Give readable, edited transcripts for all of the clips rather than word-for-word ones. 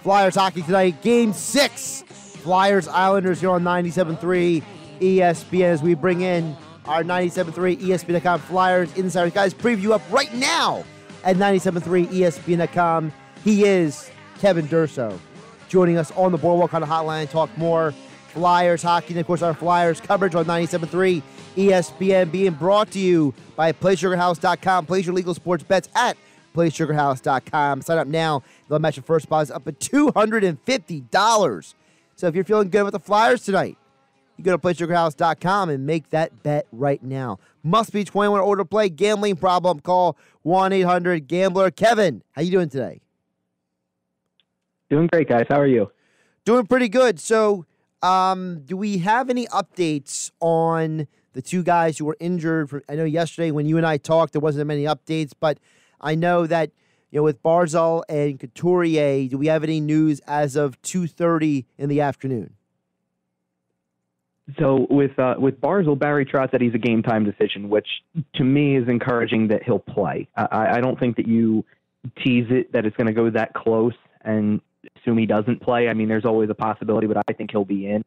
Flyers hockey tonight, Game 6. Flyers Islanders here on 97.3 ESPN as we bring in our 97.3 ESPN.com Flyers Insider. Guys, preview up right now at 97.3 ESPN.com. He is Kevin Durso, joining us on the Boardwalk on the hotline. Talk more Flyers hockey, and of course our Flyers coverage on 97.3 ESPN, being brought to you by PlaySugarHouse.com. Place your legal sports bets at PlaySugarHouse.com. Sign up now. They'll match your first deposit up to $250. So if you're feeling good with the Flyers tonight, you go to PlaySugarHouse.com and make that bet right now. Must be 21 or older to play. Gambling problem, call 1-800-GAMBLER. Kevin, how you doing today? Doing great, guys. How are you? Doing pretty good. So do we have any updates on the two guys who were injured? I know yesterday when you and I talked, there wasn't many updates, but I know that with Barzal and Couturier, do we have any news as of 2:30 in the afternoon? So with Barzal, Barry Trotz said he's a game time decision, which to me is encouraging that he'll play. I don't think that you tease it that it's going to go that close and assume he doesn't play. I mean, there's always a possibility, but I think he'll be in.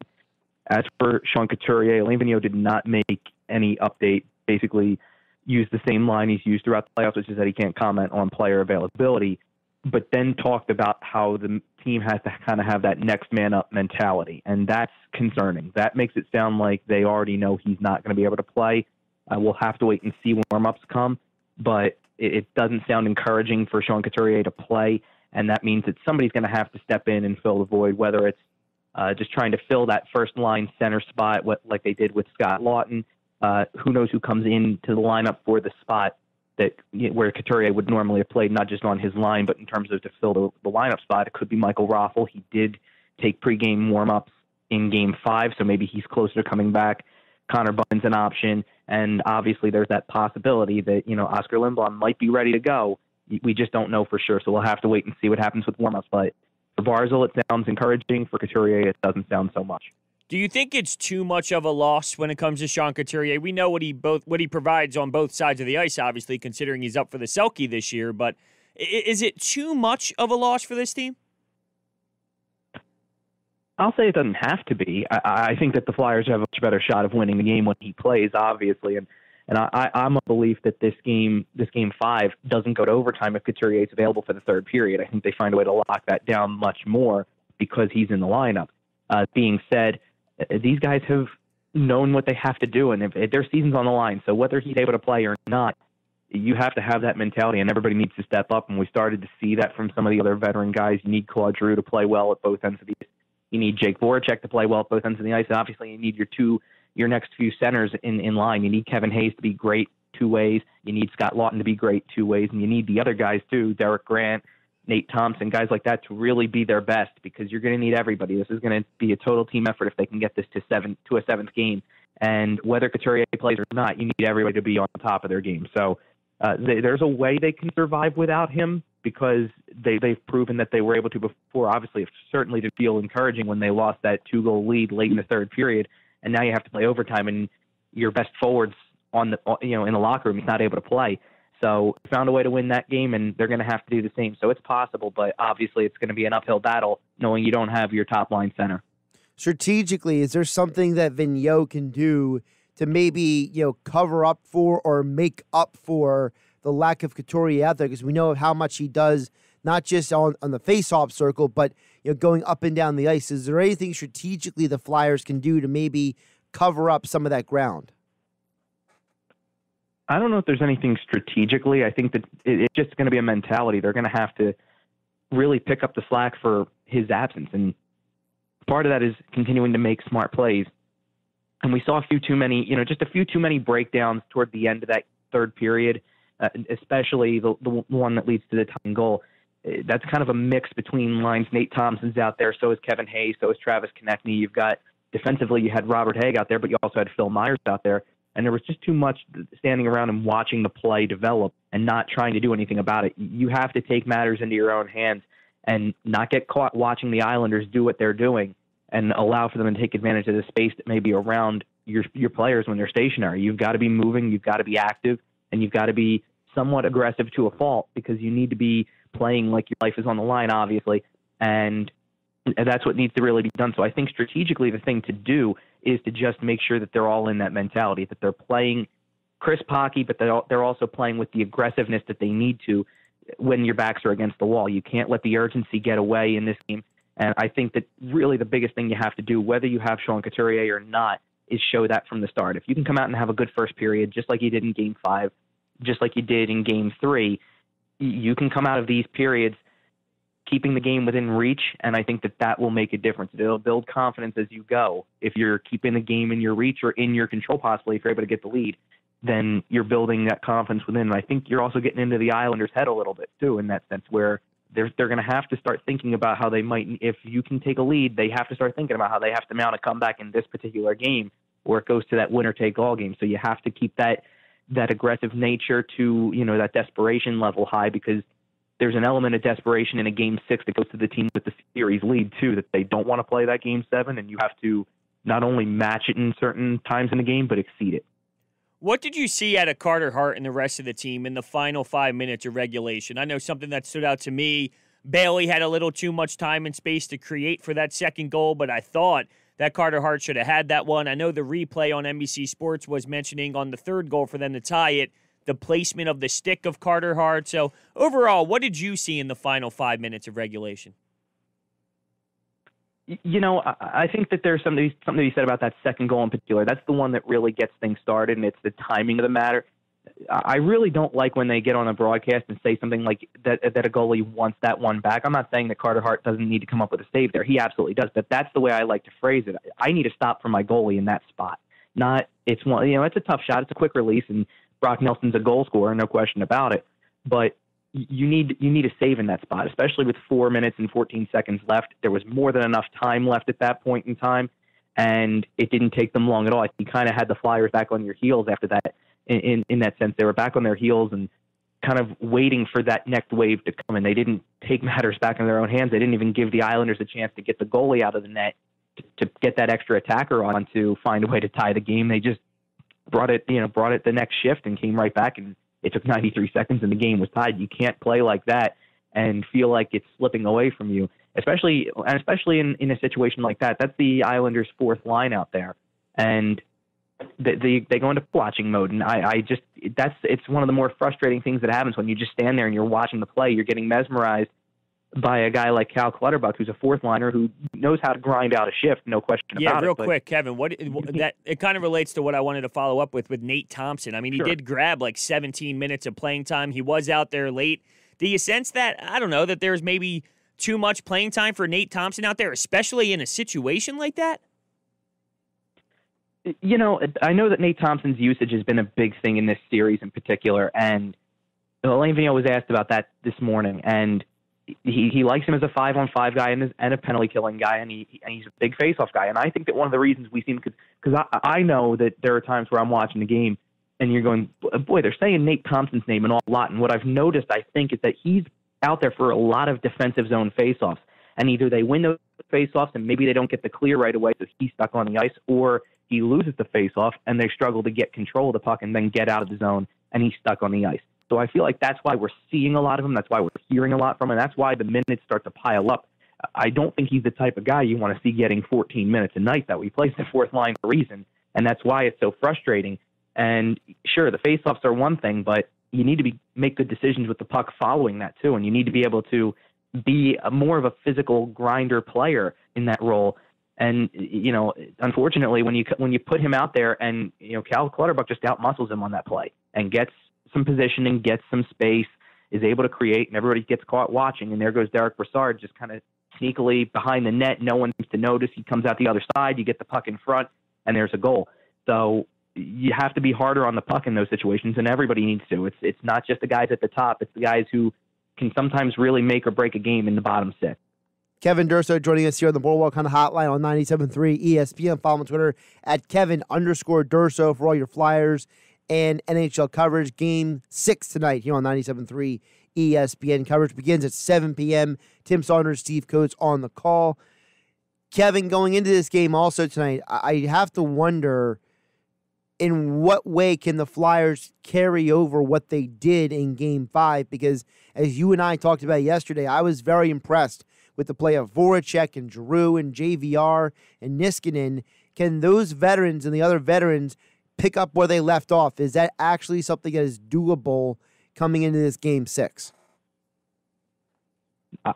As for Sean Couturier, Alain Vigneault did not make any update, basically used the same line he's used throughout the playoffs, which is that he can't comment on player availability, but then talked about how the team has to kind of have that next man up mentality, and that's concerning. That makes it sound like they already know he's not going to be able to play. We'll have to wait and see when warm-ups come, but it doesn't sound encouraging for Sean Couturier to play, and that means that somebody's going to have to step in and fill the void, whether it's just trying to fill that first-line center spot like they did with Scott Lawton. Who knows who comes into the lineup for the spot where Couturier would normally have played, not just on his line, but in terms of to fill the lineup spot. It could be Michael Raffl. He did take pregame warm-ups in Game 5, so maybe he's closer to coming back. Connor Bunn's an option, and obviously there's that possibility that Oscar Lindblom might be ready to go. We just don't know for sure, so we'll have to wait and see what happens with warm-ups. But for Barzal, it sounds encouraging. For Couturier, it doesn't sound so much. Do you think it's too much of a loss when it comes to Sean Couturier? We know what he provides on both sides of the ice, obviously, considering he's up for the Selke this year. But is it too much of a loss for this team? I'll say it doesn't have to be. I think that the Flyers have a much better shot of winning the game when he plays, obviously. And I'm a belief that this game 5 doesn't go to overtime if Couturier is available for the third period. I think they find a way to lock that down much more because he's in the lineup. Being said, these guys have known what they have to do, and if their season's on the line, so whether he's able to play or not, you have to have that mentality, and everybody needs to step up, and we started to see that from some of the other veteran guys. You need Claude Giroux to play well at both ends of the ice. You need Jake Voracek to play well at both ends of the ice, and obviously you need your next few centers in line. You need Kevin Hayes to be great two ways. You need Scott Lawton to be great two ways, and you need the other guys too, Derek Grant, Nate Thompson, guys like that, to really be their best, because you're going to need everybody. This is going to be a total team effort if they can get this to a seventh game. And whether Couturier plays or not, you need everybody to be on top of their game. So there's a way they can survive without him, because they've proven that they were able to before. Obviously, it certainly did feel encouraging when they lost that 2-goal lead late in the third period, and now you have to play overtime, and your best forwards in the locker room is not able to play. So found a way to win that game, and they're going to have to do the same. So it's possible, but obviously it's going to be an uphill battle knowing you don't have your top-line center. Strategically, is there something that Vigneault can do to maybe cover up for or make up for the lack of Couturier out there? Because we know how much he does, not just on the face-off circle, but going up and down the ice. Is there anything strategically the Flyers can do to maybe cover up some of that ground? I don't know if there's anything strategically. I think that it's just going to be a mentality. They're going to have to really pick up the slack for his absence. And part of that is continuing to make smart plays. And we saw a few too many breakdowns toward the end of that third period, especially the one that leads to the tying goal. That's kind of a mix between lines. Nate Thompson's out there. So is Kevin Hayes. So is Travis Konechny. You've got defensively, you had Robert Haig out there, but you also had Phil Myers out there. And there was just too much standing around and watching the play develop and not trying to do anything about it. You have to take matters into your own hands and not get caught watching the Islanders do what they're doing, and allow for them to take advantage of the space that may be around your players when they're stationary. You've got to be moving, you've got to be active, and you've got to be somewhat aggressive to a fault, because you need to be playing like your life is on the line, obviously. And that's what needs to really be done. So I think strategically the thing to do is to just make sure that they're all in that mentality, that they're playing crisp hockey, but they're also playing with the aggressiveness that they need to when your backs are against the wall. You can't let the urgency get away in this game. And I think that really the biggest thing you have to do, whether you have Sean Couturier or not, is show that from the start. If you can come out and have a good first period, just like you did in Game 5, just like you did in Game 3, you can come out of these periods keeping the game within reach, and I think that that will make a difference. It'll build confidence as you go. If you're keeping the game in your reach or in your control, possibly, if you're able to get the lead, then you're building that confidence within. And I think you're also getting into the Islanders' head a little bit, too, in that sense, where they're going to have to start thinking about how they might, if you can take a lead, they have to start thinking about how they have to mount a comeback in this particular game, or it goes to that winner-take-all game. So you have to keep that aggressive nature to, that desperation level high, because there's an element of desperation in a Game 6 that goes to the team with the series lead, too, that they don't want to play that Game 7, and you have to not only match it in certain times in the game, but exceed it. What did you see out of Carter Hart and the rest of the team in the final 5 minutes of regulation? I know something that stood out to me. Bailey had a little too much time and space to create for that second goal, but I thought that Carter Hart should have had that one. I know the replay on NBC Sports was mentioning on the third goal for them to tie it, the placement of the stick of Carter Hart. So overall, what did you see in the final 5 minutes of regulation? I think that there's something to be said about that second goal in particular. That's the one that really gets things started, and it's the timing of the matter. I really don't like when they get on a broadcast and say something like that a goalie wants that one back. I'm not saying that Carter Hart doesn't need to come up with a save there. He absolutely does, but that's the way I like to phrase it. I need to stop for my goalie in that spot. It's a tough shot. It's a quick release, and Brock Nelson's a goal scorer, no question about it. But you need a save in that spot, especially with 4 minutes and 14 seconds left. There was more than enough time left at that point in time, and it didn't take them long at all. You kind of had the Flyers back on your heels after that. In that sense, they were back on their heels and kind of waiting for that next wave to come, and they didn't take matters back in their own hands. They didn't even give the Islanders a chance to get the goalie out of the net to get that extra attacker on to find a way to tie the game. They just brought it the next shift and came right back, and it took 93 seconds and the game was tied. You can't play like that and feel like it's slipping away from you, especially in a situation like that. That's the Islanders' fourth line out there, and they go into watching mode. And it's one of the more frustrating things that happens when you just stand there and you're watching the play. You're getting mesmerized by a guy like Cal Clutterbuck, who's a fourth liner who knows how to grind out a shift, no question about it. Yeah, real quick, Kevin, it kind of relates to what I wanted to follow up with Nate Thompson. I mean, he did grab like 17 minutes of playing time. He was out there late. Do you sense that, I don't know, that there's maybe too much playing time for Nate Thompson out there, especially in a situation like that? I know that Nate Thompson's usage has been a big thing in this series in particular, and Elaine Vigneault was asked about that this morning, and he likes him as a 5-on-5 guy and a penalty-killing guy, and he's a big face-off guy. And I think that one of the reasons we seem because I know that there are times where I'm watching the game, and you're going, boy, they're saying Nate Thompson's name an awful lot. And what I've noticed, I think, is that he's out there for a lot of defensive zone face-offs, and either they win those face-offs and maybe they don't get the clear right away, so he's stuck on the ice, or he loses the face-off and they struggle to get control of the puck and then get out of the zone, and he's stuck on the ice. So I feel like that's why we're seeing a lot of him. That's why we're hearing a lot from him. That's why the minutes start to pile up. I don't think he's the type of guy you want to see getting 14 minutes a night, though. He plays the fourth line for a reason, and that's why it's so frustrating. And sure, the face-offs are one thing, but you need to make good decisions with the puck following that, too, and you need to be able to be more of a physical grinder player in that role. And, unfortunately, when you put him out there and, Cal Clutterbuck just outmuscles him on that play and gets some positioning, gets some space, is able to create, and everybody gets caught watching. And there goes Derek Brassard just kind of sneakily behind the net. No one seems to notice. He comes out the other side. You get the puck in front, and there's a goal. So you have to be harder on the puck in those situations, and everybody needs to. It's not just the guys at the top. It's the guys who can sometimes really make or break a game in the bottom six. Kevin Durso joining us here on the Boardwalk Kind of Hotline on 97.3 ESPN. Follow him on Twitter at Kevin_Durso for all your Flyers and NHL coverage. Game 6 tonight here on 97.3 ESPN. Coverage begins at 7 p.m. Tim Saunders, Steve Coates on the call. Kevin, going into this game also tonight, I have to wonder in what way can the Flyers carry over what they did in Game 5? Because as you and I talked about yesterday, I was very impressed with the play of Voracek and Giroux and JVR and Niskanen. Can those veterans and the other veterans pick up where they left off? Is that actually something that is doable coming into this Game 6?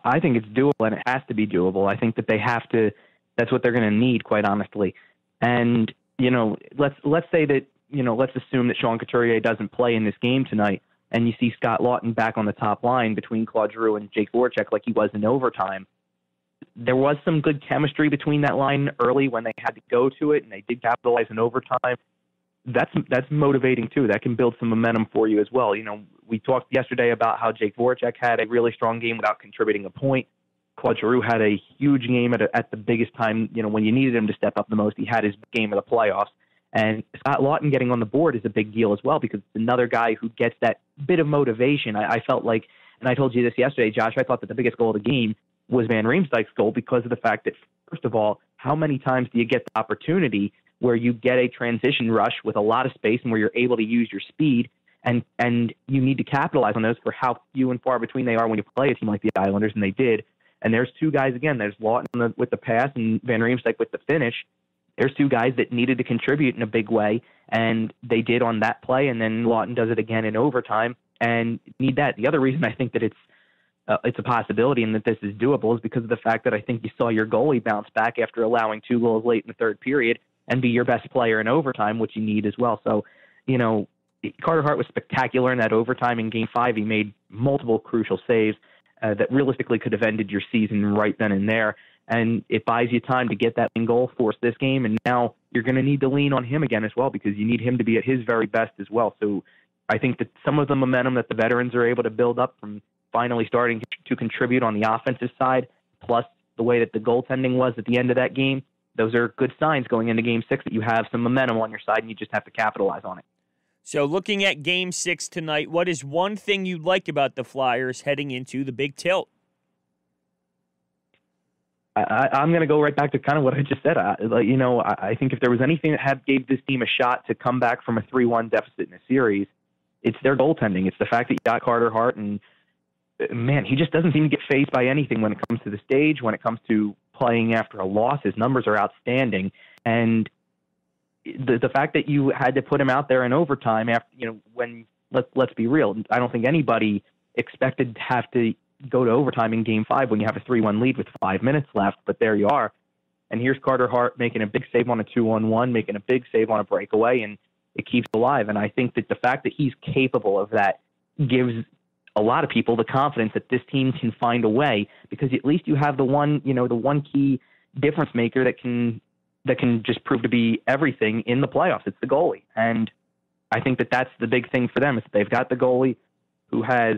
I think it's doable, and it has to be doable. I think that they have to. That's what they're going to need, quite honestly. And let's say that let's assume that Sean Couturier doesn't play in this game tonight, and you see Scott Lawton back on the top line between Claude Giroux and Jake Voracek like he was in overtime. There was some good chemistry between that line early when they had to go to it, and they did capitalize in overtime. That's motivating too. That can build some momentum for you as well. We talked yesterday about how Jake Voracek had a really strong game without contributing a point. Claude Giroux had a huge game at the biggest time. When you needed him to step up the most, he had his game of the playoffs. And Scott Lawton getting on the board is a big deal as well because it's another guy who gets that bit of motivation. I felt like, and I told you this yesterday, Josh, I thought that the biggest goal of the game was Van Riemsdyk's goal because of the fact that, first of all, how many times do you get the opportunity where you get a transition rush with a lot of space and where you're able to use your speed, and you need to capitalize on those for how few and far between they are when you play a team like the Islanders, and they did. And there's two guys, again, there's Lawton with the pass and Van Riemsdyk with the finish. There's two guys that needed to contribute in a big way, and they did on that play, and then Lawton does it again in overtime, and need that. The other reason I think that it's a possibility and that this is doable is because of the fact that I think you saw your goalie bounce back after allowing 2 goals late in the third period and be your best player in overtime, which you need as well. So, Carter Hart was spectacular in that overtime in Game 5. He made multiple crucial saves that realistically could have ended your season right then and there. And it buys you time to get that goal, force this game, and now you're going to need to lean on him again as well because you need him to be at his very best as well. So I think that some of the momentum that the veterans are able to build up from finally starting to contribute on the offensive side, plus the way that the goaltending was at the end of that game, those are good signs going into Game 6 that you have some momentum on your side and you just have to capitalize on it. So looking at Game 6 tonight, what is one thing you like about the Flyers heading into the big tilt? I'm going to go right back to kind of what I just said. I think if there was anything that gave this team a shot to come back from a 3-1 deficit in a series, it's their goaltending. It's the fact that you got Carter Hart, and man, he just doesn't seem to get fazed by anything when it comes to the stage, when it comes to playing after a loss. His numbers are outstanding, and the fact that you had to put him out there in overtime after, when let's be real, I don't think anybody expected to have to go to overtime in Game 5 when you have a 3-1 lead with 5 minutes left, but there you are. And here's Carter Hart making a big save on a 2-on-1, making a big save on a breakaway, and it keeps alive. And I think that the fact that he's capable of that gives a lot of people the confidence that this team can find a way, because at least you have the one key difference maker that can just prove to be everything in the playoffs. It's the goalie. And I think that that's the big thing for them is that they've got the goalie who has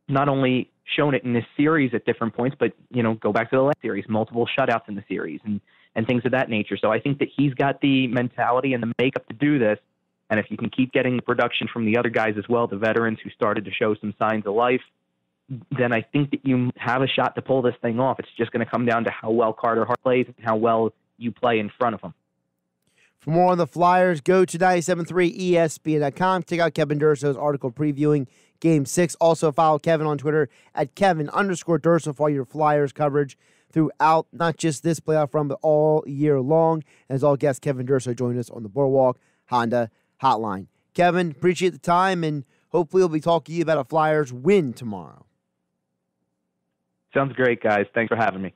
not only shown it in this series at different points, but, go back to the last series, multiple shutouts in the series and things of that nature. So I think that he's got the mentality and the makeup to do this. And if you can keep getting the production from the other guys as well, the veterans who started to show some signs of life, then I think that you have a shot to pull this thing off. It's just going to come down to how well Carter Hart plays and how well you play in front of him. For more on the Flyers, go to 973ESPN.com. Check out Kevin Durso's article previewing Game 6. Also follow Kevin on Twitter at Kevin_Durso for all your Flyers coverage throughout not just this playoff run, but all year long. As all guests, Kevin Durso joined us on the Boardwalk Honda Hotline. Kevin, appreciate the time, and hopefully we'll be talking to you about a Flyers win tomorrow. Sounds great, guys. Thanks for having me.